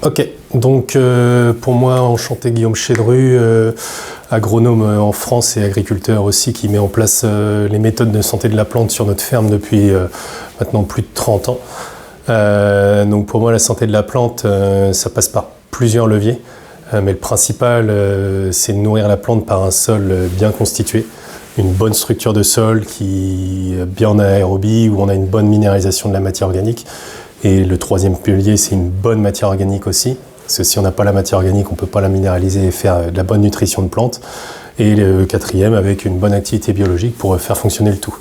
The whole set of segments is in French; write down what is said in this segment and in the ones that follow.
Ok, donc pour moi, enchanté Guillaume Chédru, agronome en France et agriculteur aussi, qui met en place les méthodes de santé de la plante sur notre ferme depuis maintenant plus de 30 ans. Donc pour moi, la santé de la plante, ça passe par plusieurs leviers, mais le principal, c'est de nourrir la plante par un sol bien constitué, une bonne structure de sol qui est bien en aérobie, où on a une bonne minéralisation de la matière organique. Et le troisième pilier, c'est une bonne matière organique aussi. Parce que si on n'a pas la matière organique, on ne peut pas la minéraliser et faire de la bonne nutrition de plantes. Et le quatrième, avec une bonne activité biologique pour faire fonctionner le tout.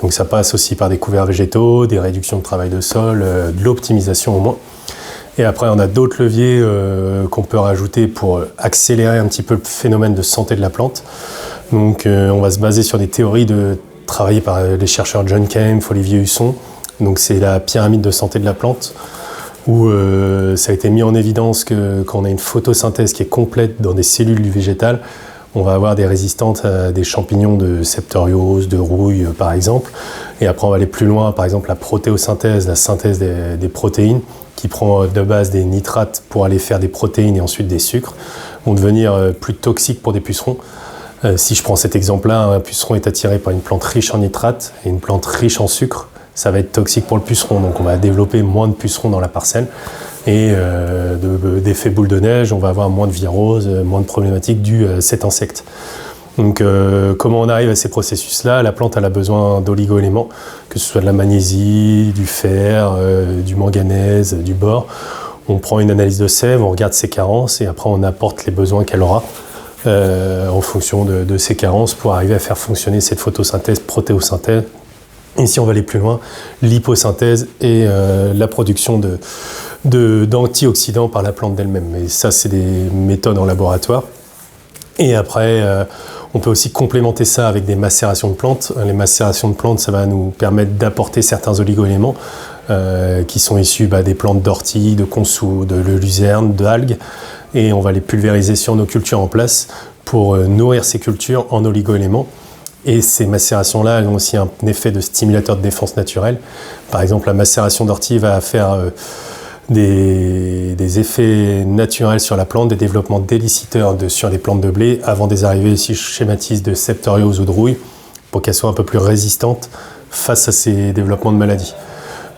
Donc ça passe aussi par des couverts végétaux, des réductions de travail de sol, de l'optimisation au moins. Et après, on a d'autres leviers qu'on peut rajouter pour accélérer un petit peu le phénomène de santé de la plante. Donc on va se baser sur des théories travaillées par les chercheurs John Kempf, Olivier Husson. Donc c'est la pyramide de santé de la plante, où ça a été mis en évidence que quand on a une photosynthèse qui est complète dans des cellules du végétal, on va avoir des résistantes à des champignons de septoriose, de rouille par exemple. Et après on va aller plus loin, par exemple la protéosynthèse, la synthèse des protéines, qui prend de base des nitrates pour aller faire des protéines et ensuite des sucres, vont devenir plus toxiques pour des pucerons. Si je prends cet exemple-là, un puceron est attiré par une plante riche en nitrates et une plante riche en sucre. Ça va être toxique pour le puceron, donc on va développer moins de pucerons dans la parcelle. Et d'effet boule de neige, on va avoir moins de viroses, moins de problématiques dues à cet insecte. Donc comment on arrive à ces processus-là? La plante elle a besoin d'oligo-éléments, que ce soit de la magnésie, du fer, du manganèse, du bore. On prend une analyse de sève, on regarde ses carences et après on apporte les besoins qu'elle aura en fonction de ses carences pour arriver à faire fonctionner cette photosynthèse, protéosynthèse. Et si on va aller plus loin, l'hyposynthèse et la production d'antioxydants par la plante d'elle-même. Et ça, c'est des méthodes en laboratoire. Et après, on peut aussi complémenter ça avec des macérations de plantes. Les macérations de plantes, ça va nous permettre d'apporter certains oligo-éléments qui sont issus des plantes d'ortie, de consou, de luzerne, d'algues. Et on va les pulvériser sur nos cultures en place pour nourrir ces cultures en oligo-éléments. Et ces macérations-là, elles ont aussi un effet de stimulateur de défense naturelle. Par exemple, la macération d'ortie va faire des effets naturels sur la plante, des développements déliciteur sur les plantes de blé, avant des arrivées, si je schématise, de septoriose ou de rouille, pour qu'elles soient un peu plus résistantes face à ces développements de maladies.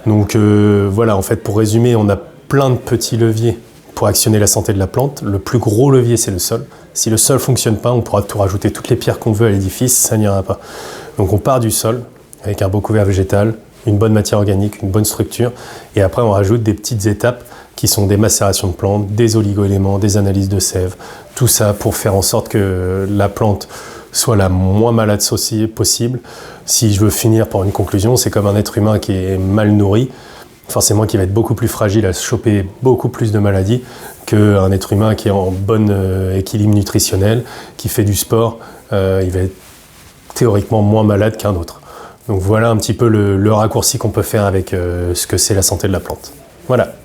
Donc voilà, en fait, pour résumer, on a plein de petits leviers pour actionner la santé de la plante. Le plus gros levier, c'est le sol. Si le sol ne fonctionne pas, on pourra tout rajouter toutes les pierres qu'on veut à l'édifice, ça n'ira pas. Donc on part du sol, avec un beau couvert végétal, une bonne matière organique, une bonne structure, et après on rajoute des petites étapes qui sont des macérations de plantes, des oligo-éléments, des analyses de sève, tout ça pour faire en sorte que la plante soit la moins malade possible. Si je veux finir par une conclusion, c'est comme un être humain qui est mal nourri, forcément qui va être beaucoup plus fragile à choper beaucoup plus de maladies qu'un être humain qui est en bon équilibre nutritionnel, qui fait du sport, il va être théoriquement moins malade qu'un autre. Donc voilà un petit peu le raccourci qu'on peut faire avec ce que c'est la santé de la plante. Voilà.